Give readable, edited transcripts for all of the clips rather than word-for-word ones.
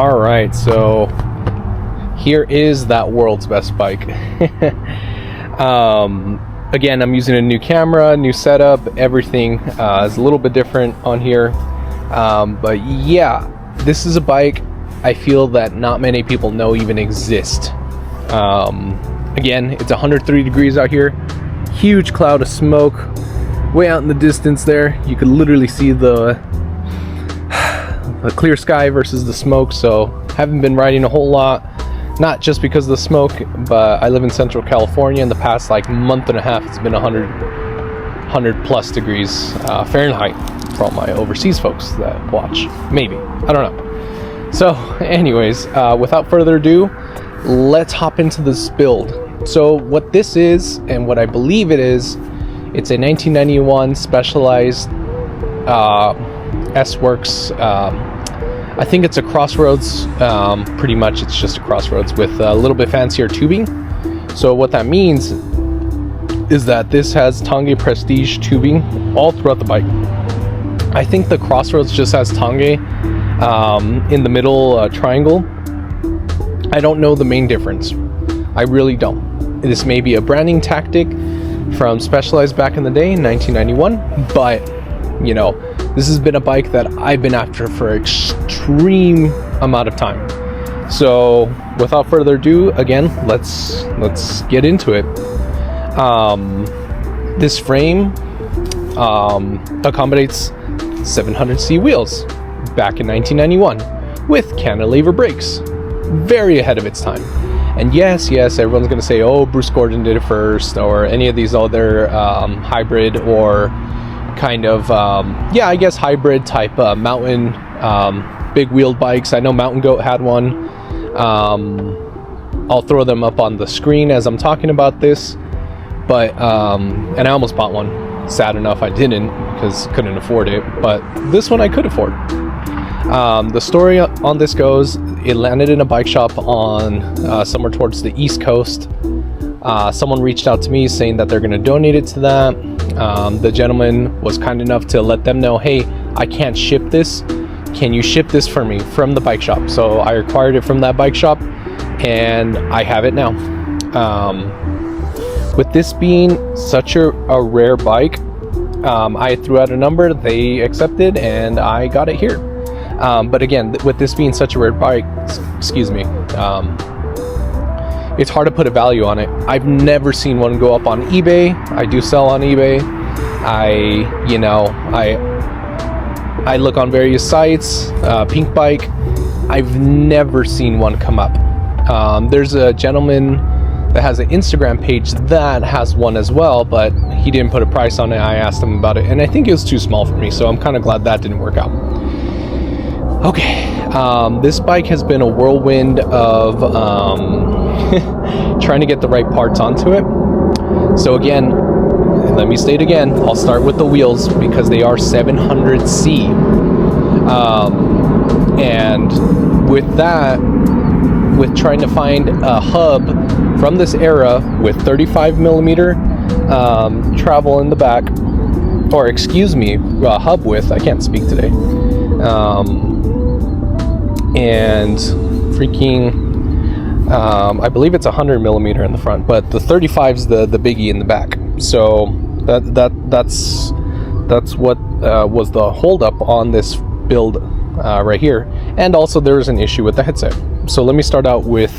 All right, so here is that world's best bike. Again, I'm using a new camera, new setup, everything is a little bit different on here. But yeah, this is a bike I feel that not many people know even exist. Again, it's 103 degrees out here, huge cloud of smoke way out in the distance there. You could literally see the clear sky versus the smoke. So haven't been riding a whole lot, not just because of the smoke, but I live in Central California. In the past like month and a half, it's been 100 plus degrees Fahrenheit for all my overseas folks that watch. Maybe, I don't know. So anyways, without further ado, let's hop into this build. So what this is, and what I believe it is, it's a 1991 Specialized S-Works. I think it's a Crossroads. Pretty much it's just a Crossroads with a little bit fancier tubing. So what that means is that this has Tange Prestige tubing all throughout the bike. I think the Crossroads just has Tange in the middle triangle. I don't know the main difference. I really don't. This may be a branding tactic from Specialized back in the day in 1991, but you know, this has been a bike that I've been after for an extreme amount of time. So without further ado, again, let's get into it. This frame accommodates 700C wheels back in 1991 with cantilever brakes, very ahead of its time. And yes, everyone's gonna say, oh, Bruce Gordon did it first, or any of these other hybrid or kind of I guess hybrid type mountain big wheeled bikes. I know Mountain Goat had one. I'll throw them up on the screen as I'm talking about this, but and I almost bought one. Sad enough I didn't, because couldn't afford it, but this one I could afford. The story on this goes, it landed in a bike shop on somewhere towards the East Coast. Someone reached out to me saying that they're going to donate it to that. The gentleman was kind enough to let them know, hey, I can't ship this. Can you ship this for me from the bike shop? So I acquired it from that bike shop, and I have it now. With this being such a rare bike, I threw out a number, they accepted, and I got it here. But again, with this being such a rare bike, excuse me, it's hard to put a value on it. I've never seen one go up on eBay. I do sell on eBay. I look on various sites, Pink Bike. I've never seen one come up. There's a gentleman that has an Instagram page that has one as well, but he didn't put a price on it. I asked him about it, and I think it was too small for me, so I'm kind of glad that didn't work out. Okay, this bike has been a whirlwind of trying to get the right parts onto it. So again, let me state again, I'll start with the wheels because they are 700C. And with that, with trying to find a hub from this era with 35 millimeter travel in the back, or excuse me, hub width, I can't speak today. And freaking I believe it's 100 millimeter in the front, but the 35 is the biggie in the back. So that's what was the holdup on this build right here. And also there is an issue with the headset. So let me start out with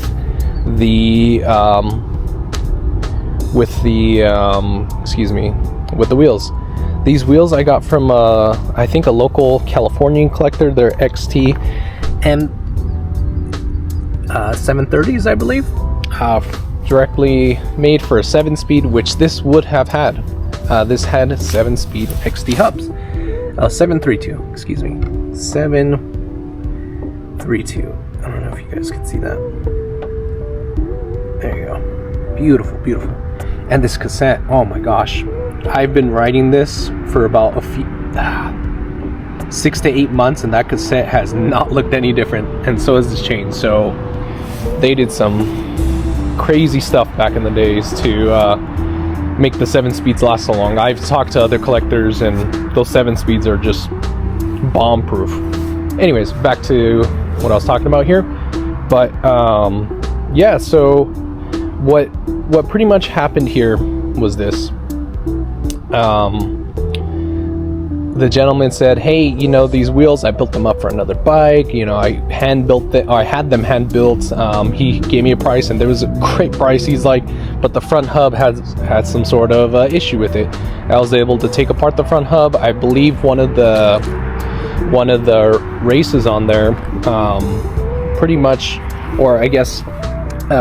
the wheels. These wheels I got from I think a local Californian collector. They're XT and 730s, I believe, directly made for a 7-speed, which this would have had. This had 7-speed XT hubs. 732, excuse me, 732. I don't know if you guys can see that. There you go. Beautiful, beautiful. And this cassette, oh my gosh, I've been riding this for about a few 6 to 8 months, and that cassette has not looked any different, and so has this chain. So they did some crazy stuff back in the days to make the 7 speeds last so long. I've talked to other collectors, and those 7 speeds are just bomb proof. Anyways, back to what I was talking about here. But yeah, so what pretty much happened here was this. The gentleman said, hey, you know, these wheels, I built them up for another bike, you know, I had them hand built. He gave me a price, and there was a great price. He's like, but the front hub had some sort of issue with it. I was able to take apart the front hub. I believe one of the races on there, pretty much, or I guess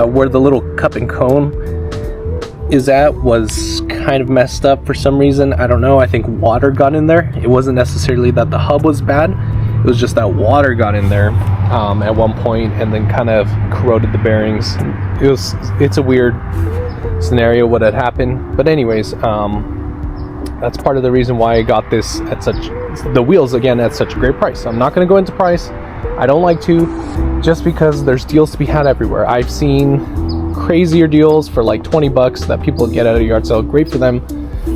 where the little cup and cone is at, was kind of messed up for some reason. I don't know. I think water got in there. It wasn't necessarily that the hub was bad. It was just that water got in there at one point, and then kind of corroded the bearings. It's a weird scenario what had happened. But anyways, that's part of the reason why I got this at the wheels again at such a great price. I'm not going to go into price. I don't like to, just because there's deals to be had everywhere. I've seen crazier deals for like $20 that people get at a yard sale. Great for them,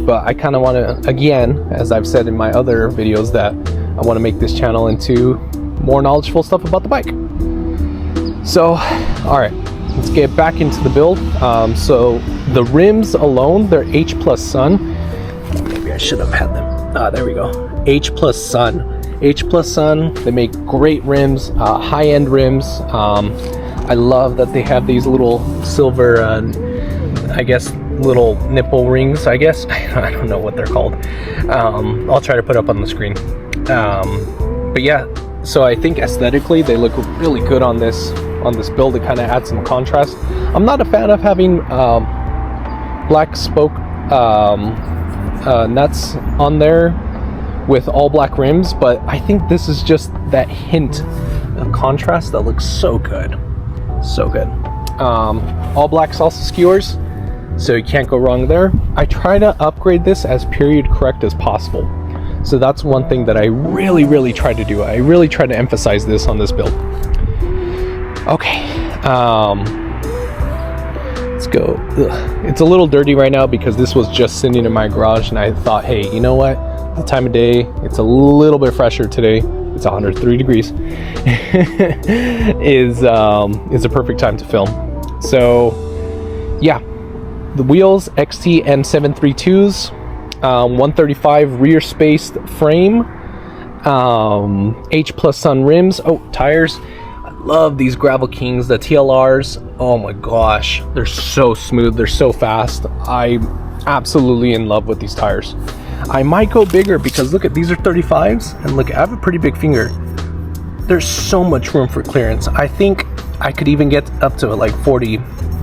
but I kind of want to, again, as I've said in my other videos, that I want to make this channel into more knowledgeable stuff about the bike. So all right, let's get back into the build. So the rims alone, they're H Plus Sun. Maybe I should have had them. There we go. H Plus Sun. H Plus Sun. They make great rims, high-end rims. I love that they have these little silver, I guess, little nipple rings, I guess. I don't know what they're called. I'll try to put up on the screen. But yeah, so I think aesthetically they look really good on this build. It kind of adds some contrast. I'm not a fan of having black spoke nuts on there with all black rims, but I think this is just that hint of contrast that looks so good. So good. All black salsa skewers, so you can't go wrong there. I try to upgrade this as period correct as possible, so that's one thing that I really try to do. I really try to emphasize this on this build. Okay, let's go. It's a little dirty right now because this was just sitting in my garage, and I thought, hey, you know what, the time of day, it's a little bit fresher today, it's 103 degrees, is a perfect time to film. So yeah, the wheels XT M732s, 135 rear spaced frame, H Plus Sun rims. Oh, tires. I love these Gravel Kings, the TLRs. Oh my gosh, they're so smooth, they're so fast. I'm absolutely in love with these tires. I might go bigger because look at, these are 35s, and look, I have a pretty big finger. There's so much room for clearance. I think I could even get up to like 40s,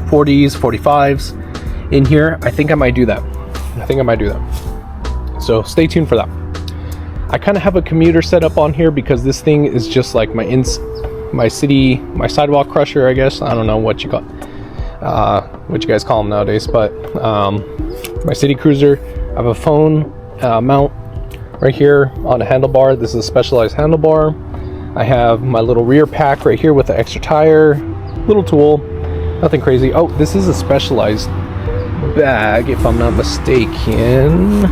45s in here. I think I might do that. So stay tuned for that. I kind of have a commuter set up on here because this thing is just like my sidewalk crusher, I guess. I don't know what you guys call them nowadays, but my city cruiser. I have a phone mount right here on a handlebar. This is a specialized handlebar. I have my little rear pack right here with the extra tire, little tool, nothing crazy. Oh, this is a specialized bag, if I'm not mistaken.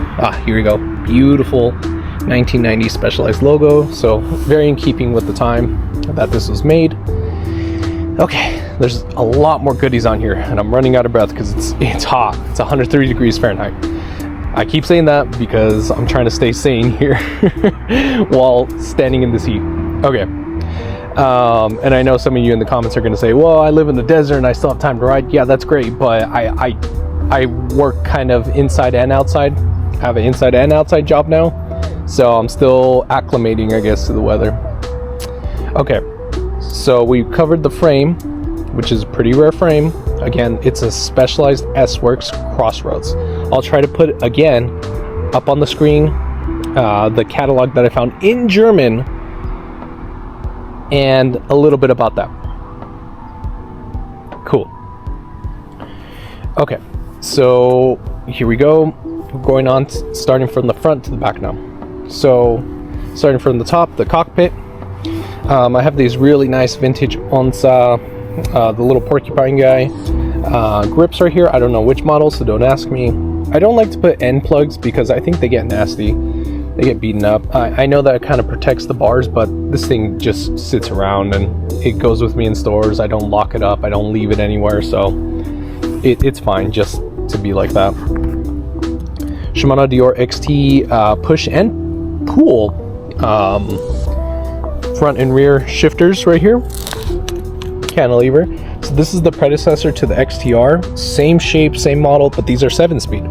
Here we go. Beautiful 1990 specialized logo. So very in keeping with the time that this was made. Okay, there's a lot more goodies on here, and I'm running out of breath because it's hot. It's 103 degrees Fahrenheit. I keep saying that because I'm trying to stay sane here while standing in this heat. Okay. And I know some of you in the comments are going to say, well, I live in the desert and I still have time to ride. Yeah, that's great, but I work kind of inside and outside. I have an inside and outside job now, so I'm still acclimating, I guess, to the weather. Okay, so we covered the frame, which is a pretty rare frame. Again, it's a specialized S-Works Crossroads. I'll try to put, again, up on the screen, the catalog that I found in German, and a little bit about that. Cool. Okay, so here we go. We're going on, starting from the front to the back now. So, starting from the top, the cockpit. I have these really nice vintage Onza, the little porcupine guy. Grips right here. I don't know which model, so don't ask me. I don't like to put end plugs because I think they get nasty. they get beaten up. I know that it kind of protects the bars, but this thing just sits around and it goes with me in stores. I don't lock it up, I don't leave it anywhere, so it's fine just to be like that. Shimano Dior XT push and pull front and rear shifters right here, cantilever. So this is the predecessor to the XTR, same shape, same model, but these are 7-speed.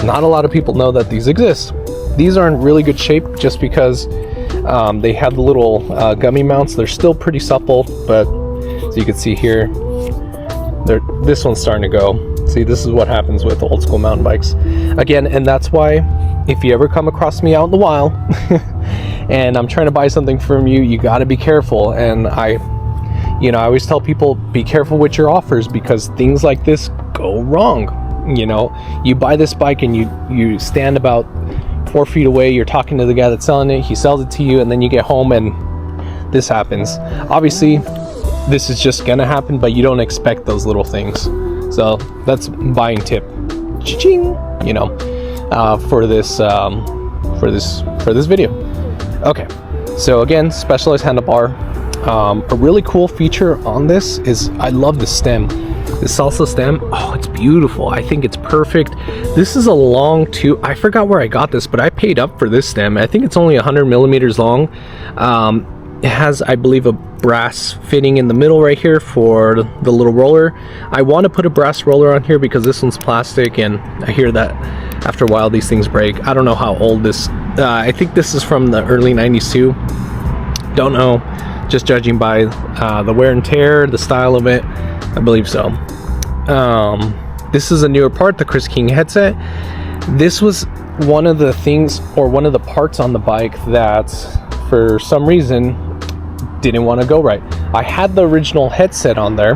Not a lot of people know that these exist. These are in really good shape just because they had the little gummy mounts. They're still pretty supple, but as you can see here, this one's starting to go. See, this is what happens with old school mountain bikes. Again, and that's why if you ever come across me out in the wild and I'm trying to buy something from you, you got to be careful. And I always tell people, be careful with your offers because things like this go wrong. You buy this bike and you stand about 4 feet away, you're talking to the guy that's selling it, he sells it to you, and then you get home and this happens. Obviously, this is just gonna happen, but you don't expect those little things. So that's buying tip, cha-ching, for this video. Okay, so again, specialized handlebar. A really cool feature on this is I love the stem. The salsa stem, oh, it's beautiful. I think it's perfect. This is a long tube. I forgot where I got this, but I paid up for this stem. I think it's only 100 millimeters long. It has, I believe, a brass fitting in the middle right here for the little roller. I want to put a brass roller on here because this one's plastic, and I hear that after a while these things break. I don't know how old this, I think this is from the early 90s too. Don't know, just judging by the wear and tear, the style of it. I believe so. This is a newer part, the Chris King headset. This was one of the things, or one of the parts on the bike that for some reason didn't want to go right. I had the original headset on there,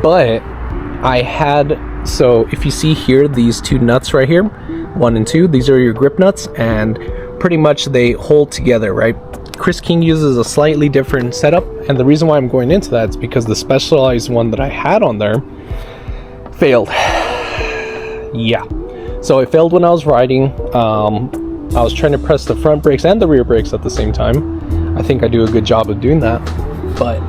but so if you see here, these two nuts right here, 1 and 2, these are your grip nuts, and pretty much they hold together, right? Chris King uses a slightly different setup, and the reason why I'm going into that is because the specialized one that I had on there failed. Yeah, so it failed when I was riding. I was trying to press the front brakes and the rear brakes at the same time. I think I do a good job of doing that, but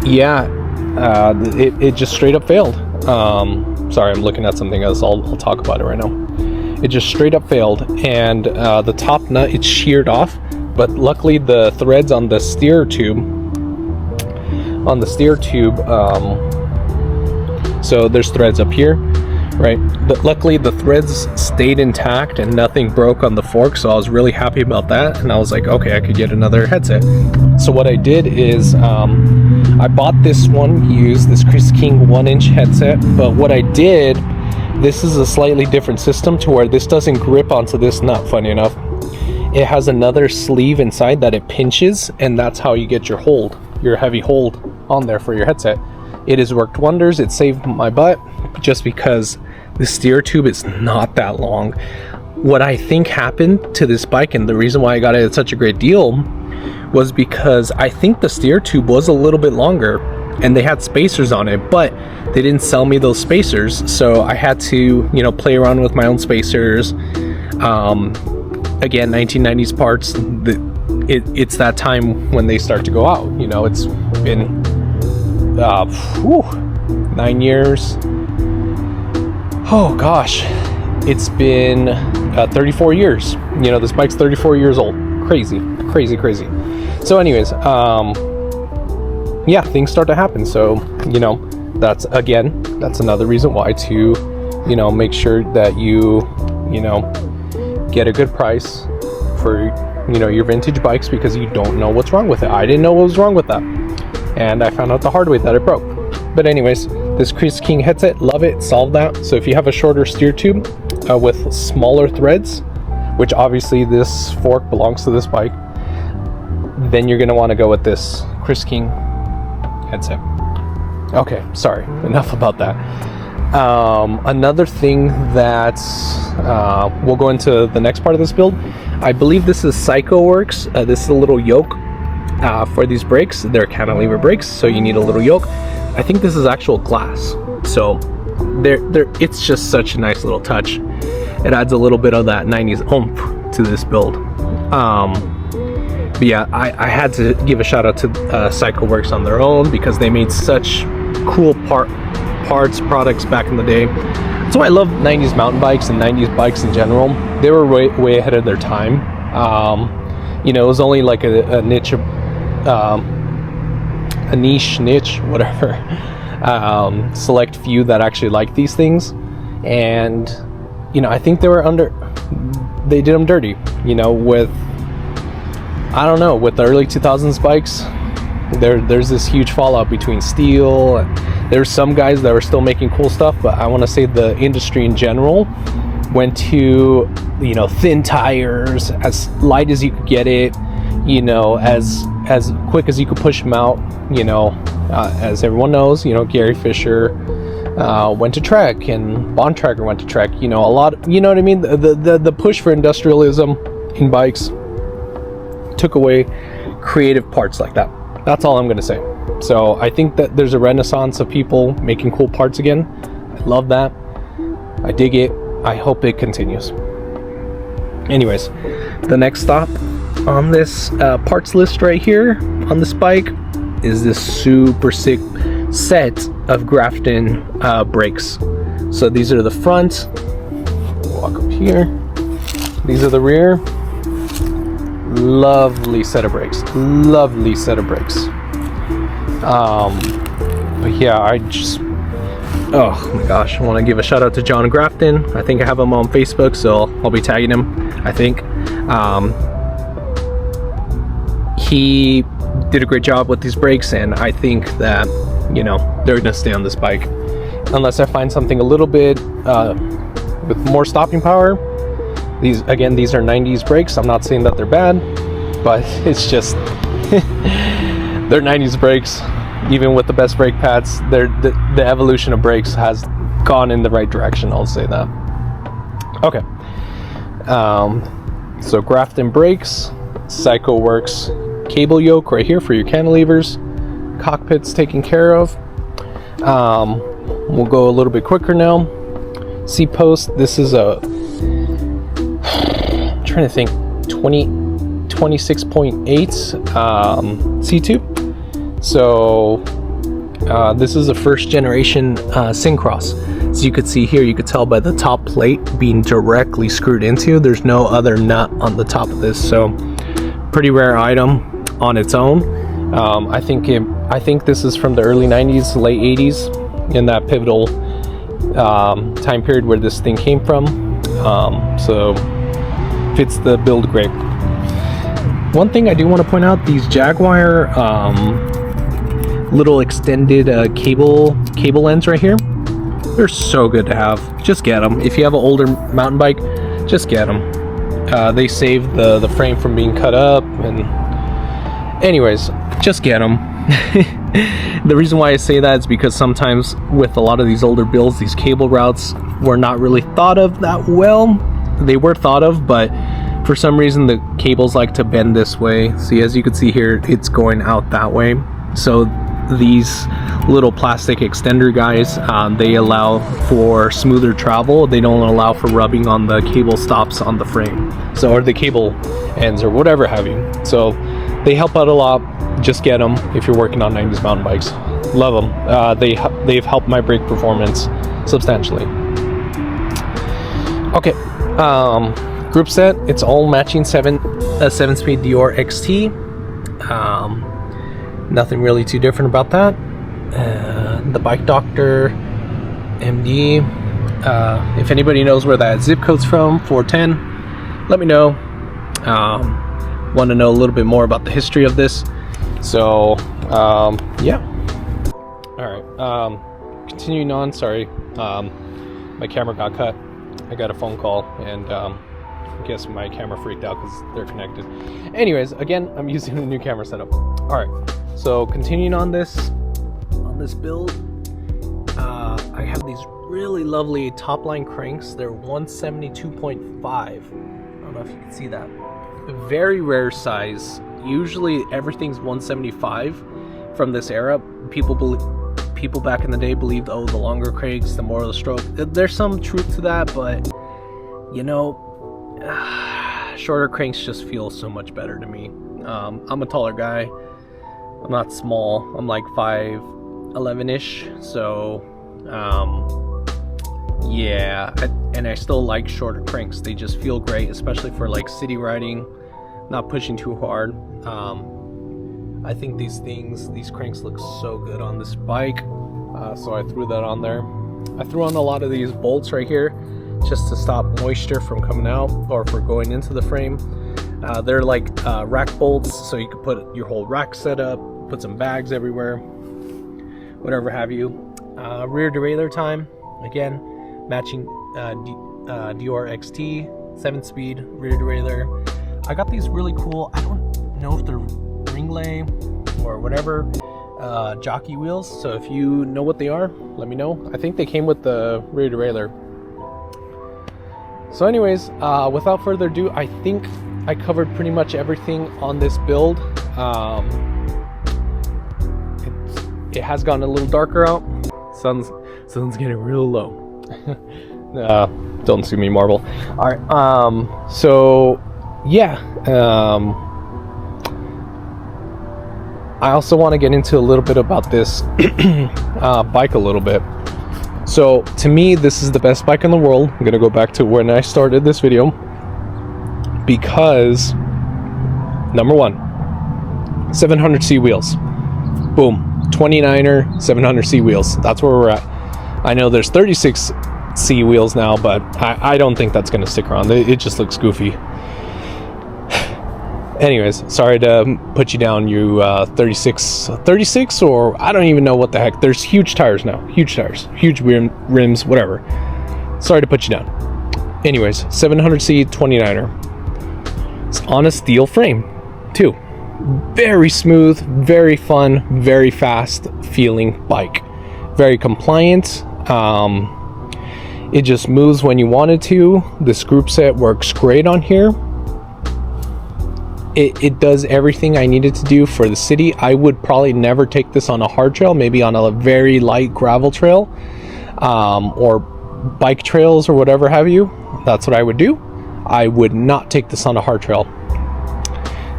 it just straight up failed. Sorry, I'm looking at something else. I'll talk about it right now. It just straight up failed, and the top nut, it's sheared off, but luckily the threads on the steer tube, so there's threads up here, right? But luckily the threads stayed intact and nothing broke on the fork, so I was really happy about that, and I was like, okay, I could get another headset. So what I did is I bought this one used, this Chris King 1-inch headset, but what I did, this is a slightly different system to where this doesn't grip onto this nut, funny enough. It has another sleeve inside that it pinches, and that's how you get your hold, your heavy hold on there for your headset. It has worked wonders. It saved my butt just because the steer tube is not that long. What I think happened to this bike, and the reason why I got it at such a great deal, was because I think the steer tube was a little bit longer, and they had spacers on it, but they didn't sell me those spacers, so I had to, play around with my own spacers. Again, 1990s parts, it's that time when they start to go out. It's been 9 years. Oh gosh, it's been 34 years. This bike's 34 years old. Crazy. So anyways, yeah, things start to happen. So, that's another reason why to, make sure that you, get a good price for, your vintage bikes, because you don't know what's wrong with it. I didn't know what was wrong with that, and I found out the hard way that it broke. But anyways, this Chris King headset, love it, solved that. So if you have a shorter steer tube with smaller threads, which obviously this fork belongs to this bike, then you're going to want to go with this Chris King headset. Okay, sorry, enough about that. Another thing that we'll go into the next part of this build. I believe this is PsychoWorks. This is a little yoke for these brakes. They're cantilever brakes, so you need a little yoke. I think this is actual glass, so it's just such a nice little touch. it adds a little bit of that 90s oomph to this build. But yeah, I had to give a shout out to CycleWorks on their own, because they made such cool products back in the day. That's why I love 90s mountain bikes and 90s bikes in general. They were way ahead of their time. You know, it was only like a niche, whatever, select few that actually liked these things. And, you know, I think they did them dirty, you know, with, I don't know, with the early 2000s bikes. There's this huge fallout between steel. There's some guys that were still making cool stuff, but I want to say the industry in general went to, you know, thin tires, as light as you could get it, you know, as quick as you could push them out. You know, as everyone knows, you know, Gary Fisher went to Trek, and Bontrager went to Trek. You know, a lot, you know what I mean? The push for industrialism in bikes took away creative parts like that. That's all I'm gonna say. So I think that there's a renaissance of people making cool parts again. I love that. I dig it. I hope it continues. Anyways, the next stop on this parts list right here on this bike is this super sick set of Grafton brakes. So these are the front. Walk up here. These are the rear. Lovely set of brakes. Lovely set of brakes. But yeah, oh my gosh, I want to give a shout out to John Grafton. I think I have him on Facebook, so I'll be tagging him, I think. He did a great job with these brakes, and I think that, you know, they're gonna stay on this bike unless I find something a little bit with more stopping power. These are 90s brakes. I'm not saying that they're bad, but it's just they're 90s brakes. Even with the best brake pads, the evolution of brakes has gone in the right direction, I'll say that. Okay, so Grafton brakes, CycleWorks cable yoke right here for your cantilevers, Cockpit's taken care of. We'll go a little bit quicker now. C-post, this is a, I'm trying to think, 26.8 C-tube. So this is a first generation Syncross. So you could see here, you could tell by the top plate being directly screwed into. There's no other nut on the top of this, so pretty rare item on its own. I think this is from the early 90s, late 80s, in that pivotal time period where this thing came from. So fits the build great. One thing I do want to point out, these Jaguar little extended cable ends right here, they're so good to have. Just get them. If you have an older mountain bike, just get them. They save the frame from being cut up, and anyways, just get them. The reason why I say that is because sometimes with a lot of these older builds, these cable routes were not really thought of that well. They were thought of, but for some reason the cables like to bend this way. See, as you can see here, it's going out that way. So these little plastic extender guys, they allow for smoother travel. They don't allow for rubbing on the cable stops on the frame, so, or the cable ends or whatever have you. So they help out a lot. Just get them if you're working on 90s mountain bikes. Love them. They've helped my brake performance substantially. Okay, group set, it's all matching 7-speed Dior XT. Nothing really too different about that. The Bike Doctor MD. If anybody knows where that zip code's from, 410, let me know. Want to know a little bit more about the history of this. So, yeah. Alright, continuing on, sorry. My camera got cut. I got a phone call, and I guess my camera freaked out because they're connected. Anyways, again, I'm using a new camera setup. Alright, so continuing on this build, I have these really lovely top line cranks. They're 172.5. I don't know if you can see that. Very rare size. Usually everything's 175 from this era. People back in the day believed, oh, the longer cranks, the more of the stroke. There's some truth to that, but You know, shorter cranks just feel so much better to me. I'm a taller guy. I'm not small. I'm like 5'11"-ish. So, yeah. And I still like shorter cranks. They just feel great, especially for like city riding, not pushing too hard. I think these cranks look so good on this bike. So I threw that on there. I threw on a lot of these bolts right here just to stop moisture from coming out or for going into the frame. They're like rack bolts, so you can put your whole rack set up, put some bags everywhere, whatever have you. Rear derailleur time, again, matching Dior XT 7-speed rear derailleur. I got these really cool, I don't know if they're Ringley or whatever, jockey wheels. So if you know what they are, let me know. I think they came with the rear derailleur. So anyways, without further ado, I think I covered pretty much everything on this build. It has gotten a little darker out. Sun's getting real low. Don't sue me, Marvel. All right. So yeah. I also want to get into a little bit about this bike a little bit. So to me, this is the best bike in the world. I'm gonna go back to when I started this video because number one, 700C wheels. Boom, 29er 700C wheels. That's where we're at. I know there's 36C wheels now, but I don't think that's gonna stick around. It just looks goofy. Anyways, sorry to put you down, you 36, or I don't even know what the heck. There's huge tires now, huge rims, whatever. Sorry to put you down. Anyways, 700C 29er. It's on a steel frame, too. Very smooth, very fun, very fast feeling bike. Very compliant. It just moves when you want it to. This group set works great on here. It does everything I needed to do for the city. I would probably never take this on a hard trail, maybe on a very light gravel trail, or bike trails or whatever have you. That's what I would do. I would not take this on a hard trail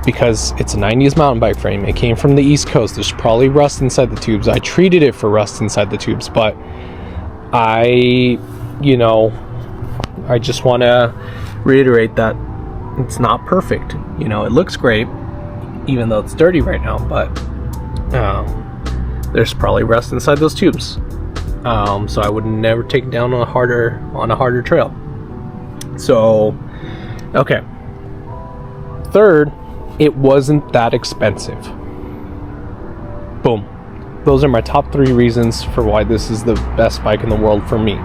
because it's a 90s mountain bike frame. It came from the East Coast. There's probably rust inside the tubes. I treated it for rust inside the tubes, but I just want to reiterate that it's not perfect. It looks great, even though it's dirty right now, but there's probably rust inside those tubes. So I would never take it down on a harder trail. So, okay. Third, it wasn't that expensive. Boom. Those are my top 3 reasons for why this is the best bike in the world for me.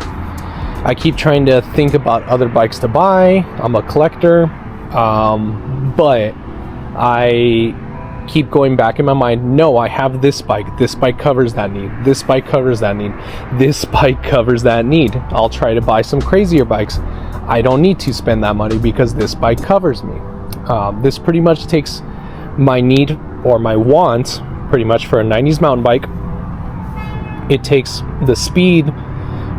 I keep trying to think about other bikes to buy. I'm a collector. But I keep going back in my mind, no, I have this bike covers that need, this bike covers that need, this bike covers that need. I'll try to buy some crazier bikes. I don't need to spend that money because this bike covers me. This pretty much takes my need or my want pretty much for a 90s mountain bike. It takes the speed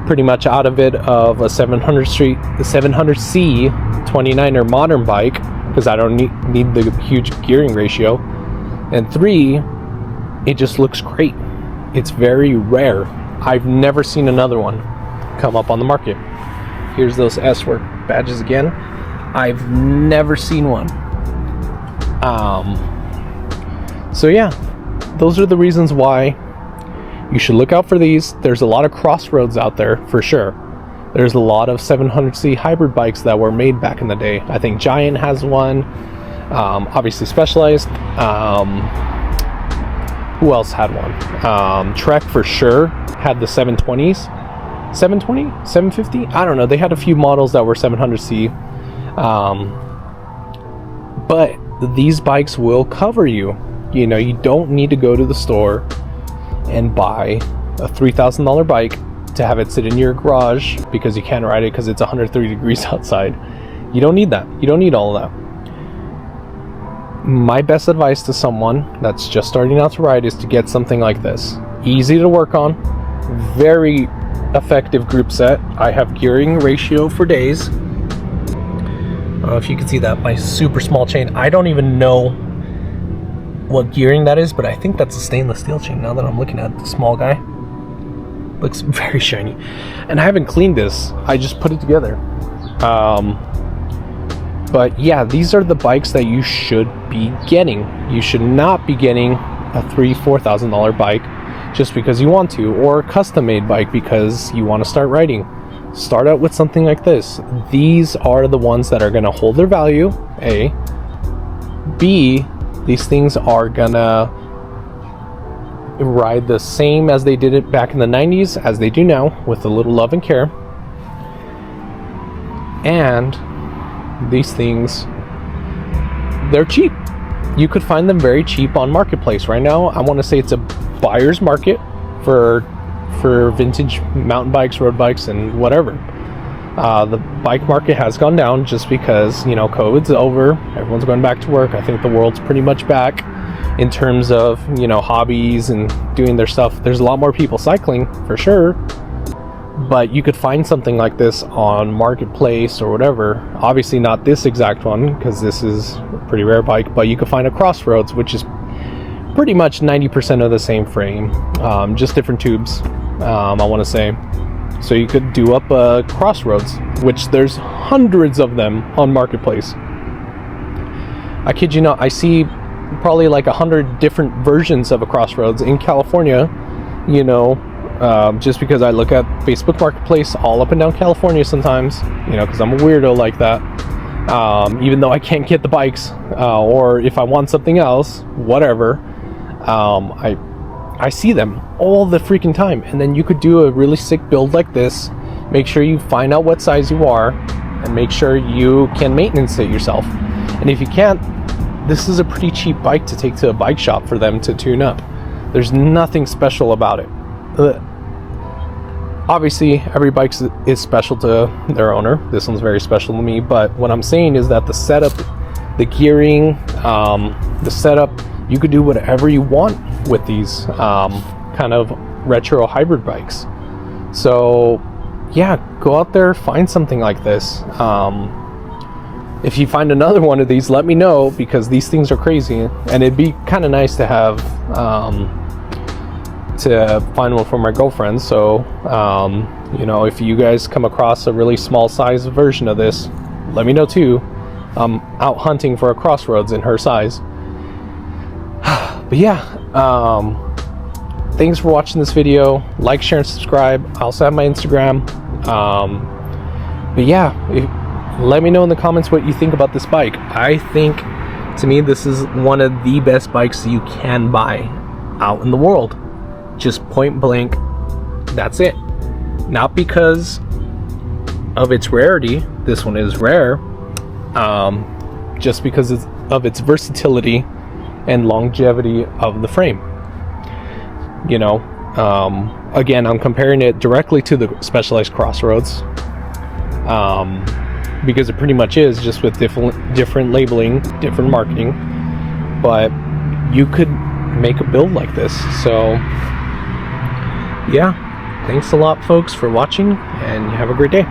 pretty much out of it of a 700C 29er modern bike because I don't need the huge gearing ratio. And 3, it just looks great. It's very rare. I've never seen another one come up on the market. Here's those S-Work badges again. I've never seen one. So yeah, those are the reasons why you should look out for these. There's a lot of crossroads out there for sure. There's a lot of 700C hybrid bikes that were made back in the day. I think Giant has one, obviously Specialized. Who else had one? Trek for sure had the 720s. 720? 750? I don't know. They had a few models that were 700C. But these bikes will cover you. You don't need to go to the store and buy a $3,000 bike to have it sit in your garage because you can't ride it because it's 130 degrees outside. You don't need that. You don't need all of that. My best advice to someone that's just starting out to ride is to get something like this. Easy to work on, very effective group set. I have gearing ratio for days. I don't know if you can see that, my super small chain. I don't even know what gearing that is, but I think that's a stainless steel chain now that I'm looking at the small guy. Looks very shiny. And I haven't cleaned this, I just put it together. But yeah, these are the bikes that you should be getting. You should not be getting a $3,000-$4,000 bike just because you want to, or a custom-made bike because you want to start riding. Start out with something like this. These are the ones that are going to hold their value, A. B, these things are gonna ride the same as they did it back in the 90s as they do now, with a little love and care. And these things, they're cheap. You could find them very cheap on Marketplace right now. I want to say it's a buyer's market for vintage mountain bikes, road bikes, and whatever. The bike market has gone down just because, you know, COVID's over, everyone's going back to work. I think the world's pretty much back in terms of, you know, hobbies and doing their stuff. There's a lot more people cycling for sure, but you could find something like this on Marketplace or whatever. Obviously not this exact one because this is a pretty rare bike, but you could find a Crossroads, which is pretty much 90% of the same frame, just different tubes, I want to say. So you could do up a Crossroads, which there's hundreds of them on Marketplace. I kid you not, I see probably like 100 different versions of a Crossroads in California, you know, just because I look at Facebook Marketplace all up and down California sometimes, you know, because I'm a weirdo like that. Even though I can't get the bikes, or if I want something else, whatever, I see them all the freaking time. And then you could do a really sick build like this. Make sure you find out what size you are and make sure you can maintenance it yourself. And if you can't, this is a pretty cheap bike to take to a bike shop for them to tune up. There's nothing special about it. Obviously, every bike is special to their owner. This one's very special to me, but what I'm saying is that the setup, the gearing, the setup, you could do whatever you want with these kind of retro hybrid bikes. So yeah, go out there, find something like this. If you find another one of these, let me know, because these things are crazy, and it'd be kind of nice to have to find one for my girlfriend. So you know, if you guys come across a really small size version of this, let me know too. I'm out hunting for a Crossroads in her size. But yeah, thanks for watching this video. Like, share, and subscribe. I also have my Instagram. But yeah, let me know in the comments what you think about this bike. I think, to me, this is one of the best bikes you can buy out in the world. Just point blank, that's it. Not because of its rarity, this one is rare, just because of its versatility and longevity of the frame. You know, again, I'm comparing it directly to the Specialized Crossroads, because it pretty much is, just with different labeling, different marketing, but you could make a build like this. So yeah, thanks a lot folks for watching, and have a great day.